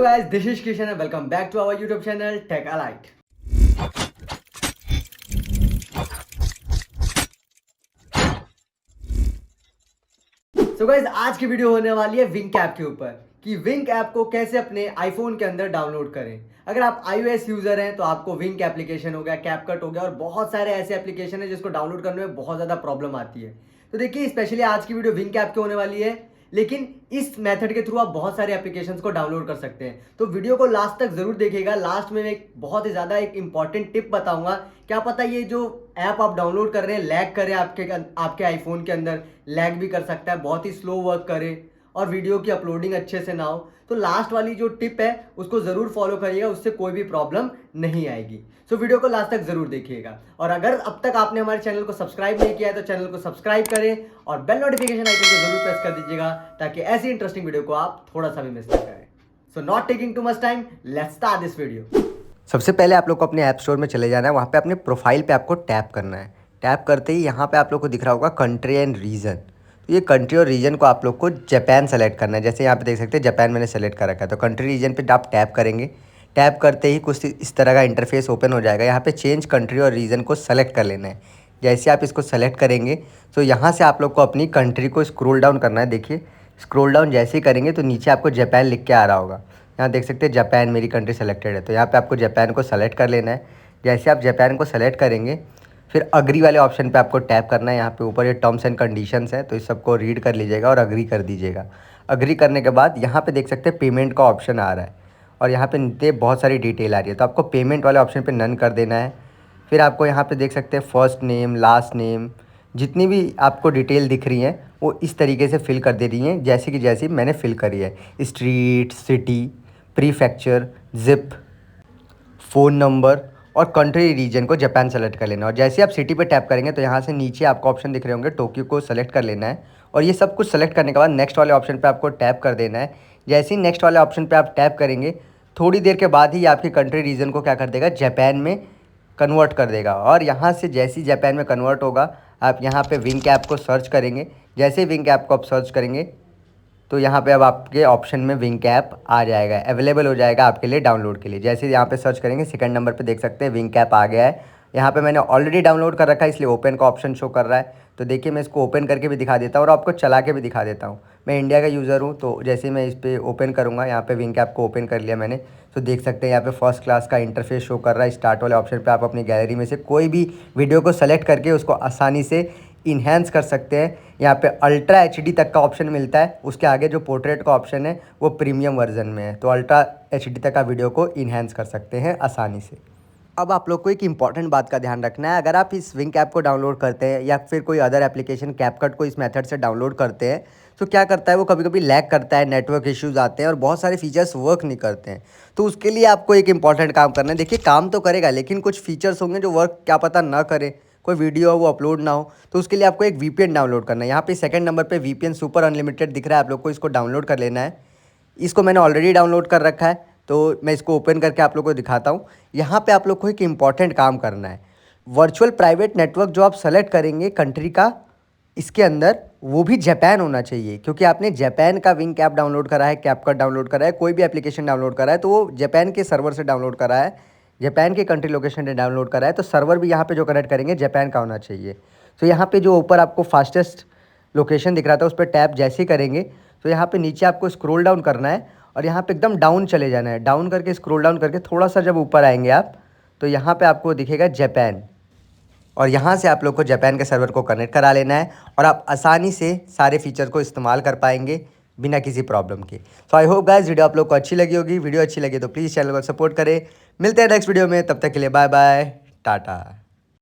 guys, this is Kishan and welcome back to our YouTube channel Tech Alike. So guys, आज की video होने वाली है विंक app के ऊपर कि विंक ऐप को कैसे अपने आईफोन के अंदर डाउनलोड करें। अगर आप iOS यूजर हैं तो आपको विंक एप्लीकेशन हो गया, कैपकट हो गया और बहुत सारे ऐसे एप्लीकेशन है जिसको डाउनलोड करने में बहुत ज़्यादा प्रॉब्लम आती है। तो देखिए, स्पेशली आज की वीडियो विंक ऐप की होने वाली है, लेकिन इस मेथड के थ्रू आप बहुत सारे एप्लीकेशंस को डाउनलोड कर सकते हैं। तो वीडियो को लास्ट तक जरूर देखिएगा। लास्ट में मैं एक बहुत ही ज़्यादा एक इंपॉर्टेंट टिप बताऊंगा। क्या पता ये जो ऐप आप डाउनलोड कर रहे हैं लैग करे, आपके आईफोन के अंदर लैग भी कर सकता है, बहुत ही स्लो वर्क करे और वीडियो की अपलोडिंग अच्छे से ना हो। तो लास्ट वाली जो टिप है उसको ज़रूर फॉलो करिएगा, उससे कोई भी प्रॉब्लम नहीं आएगी। सो वीडियो को लास्ट तक ज़रूर देखिएगा। और अगर अब तक आपने हमारे चैनल को सब्सक्राइब नहीं किया है तो चैनल को सब्सक्राइब करें और बेल नोटिफिकेशन आइकन को जरूर प्रेस कर दीजिएगा ताकि ऐसी इंटरेस्टिंग वीडियो को आप थोड़ा सा भी मिस ना करें। So not taking too much time, let's start this video. सबसे पहले आप लोग को अपने ऐप स्टोर में चले जाना है। वहाँ पे अपने प्रोफाइल पे आपको टैप करना है। टैप करते ही यहाँ पे आप लोग को दिख रहा होगा कंट्री एंड रीजन। तो ये कंट्री और रीजन को आप लोग को जापान सेलेक्ट करना है। जैसे यहाँ पे देख सकते हैं जापान मैंने सेलेक्ट कर रखा है। तो कंट्री रीजन पे आप टैप करेंगे। टैप करते ही कुछ इस तरह का इंटरफेस ओपन हो जाएगा। यहाँ पे चेंज कंट्री और रीजन को सेलेक्ट कर लेना है। जैसे आप इसको सेलेक्ट करेंगे तो यहाँ से आप लोग को अपनी कंट्री को स्क्रोल डाउन करना है। देखिए, स्क्रोल डाउन जैसे ही करेंगे तो नीचे आपको जापान लिख के आ रहा होगा। यहाँ देख सकते हैं जापान मेरी कंट्री सेलेक्टेड है। तो यहाँ पे आपको जापान को सेलेक्ट कर लेना है। जैसे आप जापान को सेलेक्ट करेंगे फिर अग्री वाले ऑप्शन पे आपको टैप करना है। यहाँ पे ऊपर ये टर्म्स एंड कंडीशंस है, तो इस सबको रीड कर लीजिएगा और अग्री कर दीजिएगा। अग्री करने के बाद यहाँ पे देख सकते हैं पेमेंट का ऑप्शन आ रहा है और यहाँ पे नीचे बहुत सारी डिटेल आ रही है। तो आपको पेमेंट वाले ऑप्शन पे नन कर देना है। फिर आपको यहाँ पे देख सकते हैं फर्स्ट नेम, लास्ट नेम, जितनी भी आपको डिटेल दिख रही हैं वो इस तरीके से फिल कर दे रही हैं जैसी मैंने फिल करी है। Street, city, prefecture, zip, phone number और कंट्री रीजन को जापान सेलेक्ट कर लेना। और जैसे आप सिटी पे टैप करेंगे तो यहाँ से नीचे आपको ऑप्शन दिख रहे होंगे, टोक्यो को सेलेक्ट कर लेना है। और ये सब कुछ सेलेक्ट करने के बाद नेक्स्ट वाले ऑप्शन पे आपको टैप कर देना है। जैसे ही नेक्स्ट वाले ऑप्शन पे आप टैप करेंगे थोड़ी देर के बाद ही आपकी कंट्री रीजन को क्या कर देगा, जापान में कन्वर्ट कर देगा। और यहाँ से जैसे ही जापान में कन्वर्ट होगा आप यहाँ पे विंक ऐप को सर्च करेंगे। जैसे ही विंक ऐप को आप सर्च करेंगे तो यहाँ पे अब आपके ऑप्शन में विंक ऐप आ जाएगा, अवेलेबल हो जाएगा आपके लिए डाउनलोड के लिए। जैसे यहाँ पे सर्च करेंगे सेकंड नंबर पे देख सकते हैं विंक ऐप आ गया है। यहाँ पे मैंने ऑलरेडी डाउनलोड कर रखा है इसलिए ओपन का ऑप्शन शो कर रहा है। तो देखिए, मैं इसको ओपन करके भी दिखा देता हूँ और आपको चला के भी दिखा देता हूँ। मैं इंडिया का यूज़र हूँ तो जैसे मैं इस पर ओपन करूँगा, यहाँ पे विंक ऐप को ओपन कर लिया मैंने, तो देख सकते हैं यहाँ पे फर्स्ट क्लास का इंटरफेस शो कर रहा है। स्टार्ट वाले ऑप्शन पे आप अपनी गैलरी में से कोई भी वीडियो को सेलेक्ट करके उसको आसानी से इन्हेंस कर सकते हैं। यहाँ पे अल्ट्रा एचडी तक का ऑप्शन मिलता है। उसके आगे जो पोर्ट्रेट का ऑप्शन है वो प्रीमियम वर्जन में है। तो अल्ट्रा एचडी तक का वीडियो को इन्हेंस कर सकते हैं आसानी से। अब आप लोग को एक इंपॉर्टेंट बात का ध्यान रखना है। अगर आप इस विंक ऐप को डाउनलोड करते हैं या फिर कोई अदर एप्लीकेशन कैपकट को इस मेथड से डाउनलोड करते हैं तो क्या करता है, वो कभी कभी लैग करता है, नेटवर्क इश्यूज़ आते हैं और बहुत सारे फीचर्स वर्क नहीं करते हैं। तो उसके लिए आपको एक इंपॉर्टेंट काम करना है। देखिए, काम तो करेगा लेकिन कुछ फीचर्स होंगे जो वर्क क्या पता ना करे, कोई वीडियो हो वो अपलोड ना हो। तो उसके लिए आपको एक वीपीएन डाउनलोड करना है। यहाँ पे सेकंड नंबर पे वीपीएन सुपर अनलिमिटेड दिख रहा है, आप लोग को इसको डाउनलोड कर लेना है। इसको मैंने ऑलरेडी डाउनलोड कर रखा है तो मैं इसको ओपन करके आप लोग को दिखाता हूँ। यहाँ पे आप लोग को एक इंपॉर्टेंट काम करना है। वर्चुअल प्राइवेट नेटवर्क जो आप सेलेक्ट करेंगे कंट्री का, इसके अंदर वो भी जापान होना चाहिए, क्योंकि आपने जापान का विंक ऐप डाउनलोड करा है, कैपकट डाउनलोड करा है, कोई भी एप्लीकेशन डाउनलोड करा है तो वो जापान के सर्वर से डाउनलोड करा है, जापान के कंट्री लोकेशन से डाउनलोड करा है। तो सर्वर भी यहाँ पे जो कनेक्ट करेंगे जापान का होना चाहिए। तो यहाँ पे जो ऊपर आपको फास्टेस्ट लोकेशन दिख रहा था उस पर टैप जैसे ही करेंगे तो यहाँ पे नीचे आपको स्क्रॉल डाउन करना है और यहाँ पे एकदम डाउन चले जाना है। डाउन करके स्क्रॉल डाउन करके थोड़ा सा जब ऊपर आएंगे आप तो यहाँ पे आपको दिखेगा जापान, और यहाँ से आप लोग को जापान के सर्वर को कनेक्ट करा लेना है और आप आसानी से सारे फीचर को इस्तेमाल कर पाएंगे बिना किसी प्रॉब्लम के। सो आई होप गाइस वीडियो आप लोग को अच्छी लगी होगी। वीडियो अच्छी लगी तो प्लीज़ चैनल को सपोर्ट करें। मिलते हैं नेक्स्ट वीडियो में, तब तक के लिए बाय बाय, टाटा।